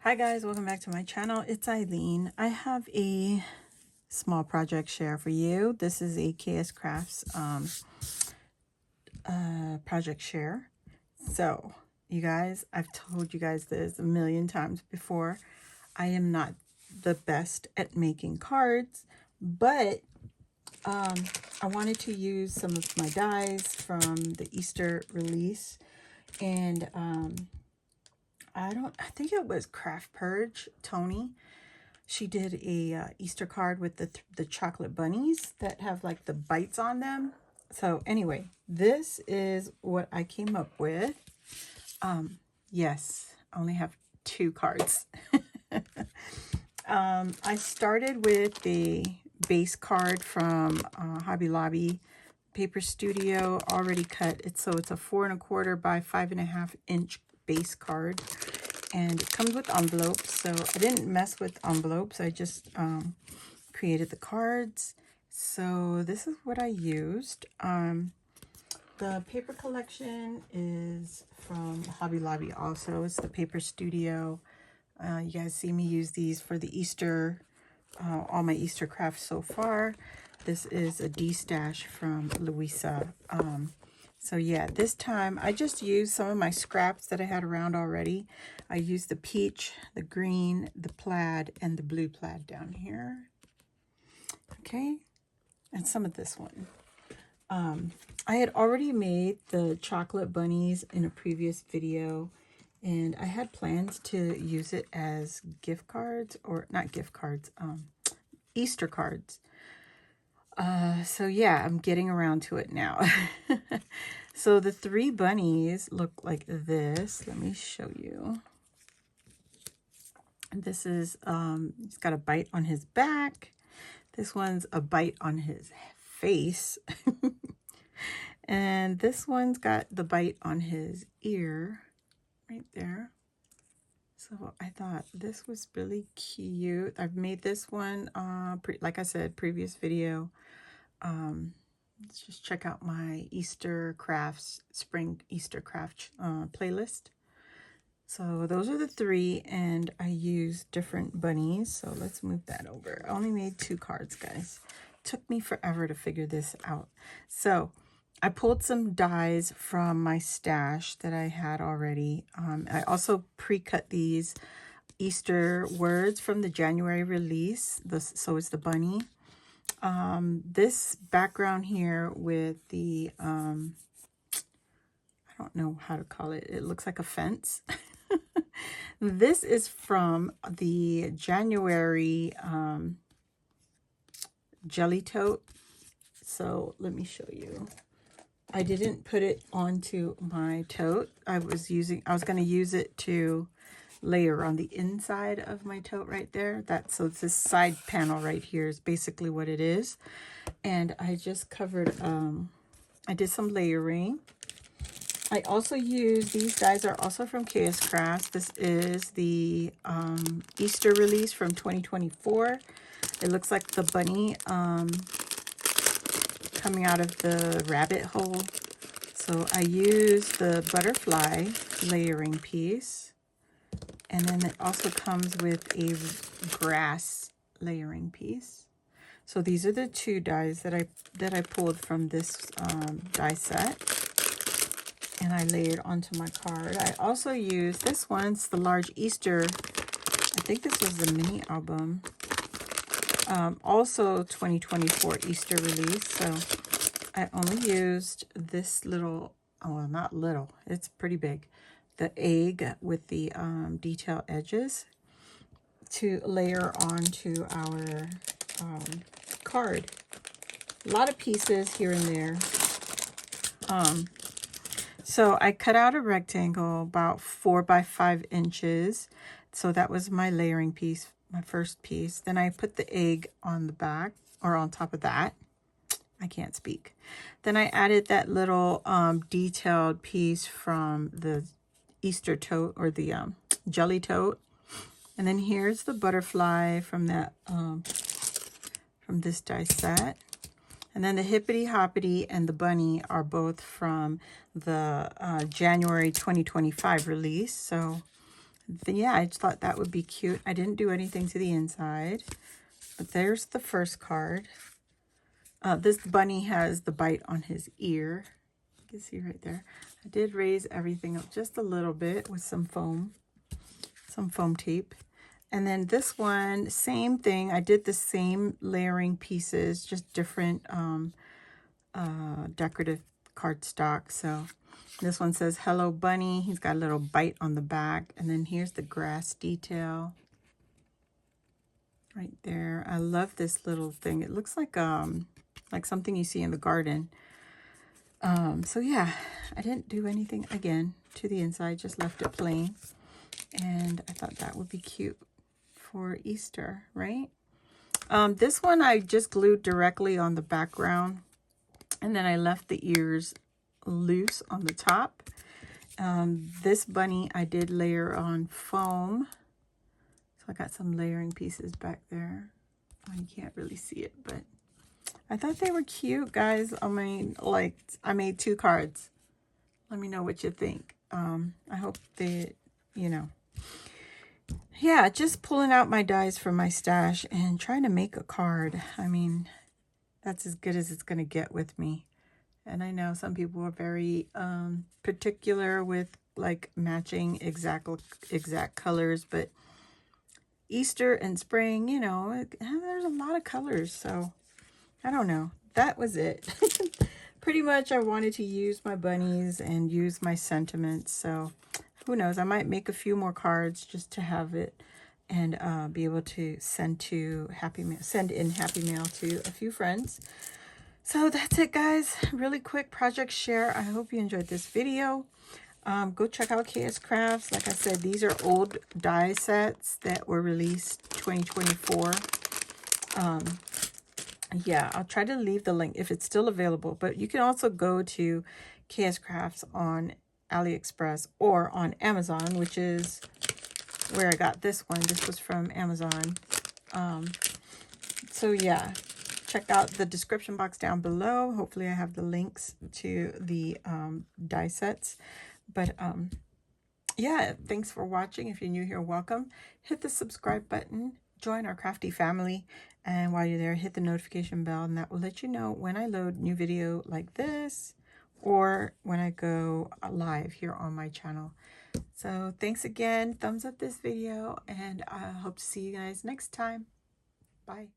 Hi guys, welcome back to my channel. It's Eileen. I have a small project share for you. This is a Kscraft's project share. So you guys, I've told you guys this a million times before. I am not the best at making cards, but I wanted to use some of my dies from the Easter release, and I think it was Craft Purge, Tony. She did a Easter card with the chocolate bunnies that have like the bites on them. So anyway, this is what I came up with. Yes, I only have 2 cards. I started with the base card from Hobby Lobby Paper Studio, already cut. It's a 4 1/4 by 5.5 inch base card, and it comes with envelopes. So I didn't mess with envelopes. I just created the cards. So this is what I used. The paper collection is from Hobby Lobby also. It's the Paper Studio. You guys see me use these for the Easter, all my Easter crafts so far. This is a D-stash from Louisa. So yeah, this time I just used some of my scraps that I had around already. I used the peach, the green, the plaid, and the blue plaid down here. Okay, and some of this one. I had already made the chocolate bunnies in a previous video, and I had plans to use it as gift cards, or not gift cards, Easter cards. So yeah, I'm getting around to it now. So the 3 bunnies look like this. Let me show you. This is, he's got a bite on his back. This one's a bite on his face. And this one's got the bite on his ear right there. So I thought this was really cute. I've made this one, like I said, previous video. Let's just check out my Easter crafts, spring Easter craft playlist. So those are the 3, and I used different bunnies. So let's move that over. I only made 2 cards, guys. Took me forever to figure this out. So I pulled some dies from my stash that I had already. I also pre-cut these Easter words from the January release. So it's the bunny. This background here with the, I don't know how to call it. It looks like a fence. This is from the January jelly tote. So let me show you. I didn't put it onto my tote. I was going to use it to layer on the inside of my tote right there. So it's this side panel right here is basically what it is. And I just covered, I did some layering. I also use, these dies are also from Kscraft. This is the Easter release from 2024. It looks like the bunny coming out of the rabbit hole. So I use the butterfly layering piece. And then it also comes with a grass layering piece. So these are the 2 dies that I pulled from this die set, and I layered onto my card. I also used this one. It's the large Easter. I think this was the mini album. Also 2024 Easter release. So I only used this little. Oh, well, not little. It's pretty big. The egg with the detail edges to layer onto our card. A lot of pieces here and there. So I cut out a rectangle about 4 by 5 inches. So that was my layering piece, my first piece. Then I put the egg on the back, or on top of that. I can't speak. Then I added that little detailed piece from the Easter tote, or the jelly tote. And then here's the butterfly from that from this die set. And then the hippity hoppity and the bunny are both from the January 2025 release. So yeah, I just thought that would be cute. I didn't do anything to the inside, but there's the first card. This bunny has the bite on his ear. You can see right there. I did raise everything up just a little bit with some foam tape. And then this one, same thing. I did the same layering pieces, just different decorative cardstock. So this one says, "Hello, Bunny." He's got a little bite on the back. And then here's the grass detail right there. I love this little thing. It looks like something you see in the garden. So yeah, I didn't do anything again to the inside, just left it plain. And I thought that would be cute for Easter, right? This one I just glued directly on the background, and then I left the ears loose on the top. This bunny I did layer on foam. So I got some layering pieces back there. Oh, you can't really see it, but I thought they were cute, guys. I mean, like, I made 2 cards. Let me know what you think. I hope they, you know. Yeah, just pulling out my dies from my stash and trying to make a card. I mean, that's as good as it's going to get with me. And I know some people are very particular with like matching exact colors, but Easter and spring, you know, there's a lot of colors. So I don't know. That was it. Pretty much I wanted to use my bunnies and use my sentiments. So who knows? I might make a few more cards just to have it and be able to send in Happy Mail to a few friends. So that's it, guys. Really quick project share. I hope you enjoyed this video. Go check out Kscraft. Like I said, these are old die sets that were released 2024. Yeah, I'll try to leave the link if it's still available. But you can also go to Kscraft on AliExpress or on Amazon, which is where I got this one. This was from Amazon. So yeah, check out the description box down below. Hopefully I have the links to the die sets. But yeah, thanks for watching. If you're new here, welcome. Hit the subscribe button. Join our crafty family. And while you're there, hit the notification bell, and that will let you know when I load new video like this or when I go live here on my channel. So thanks again. Thumbs up this video, and I hope to see you guys next time. Bye.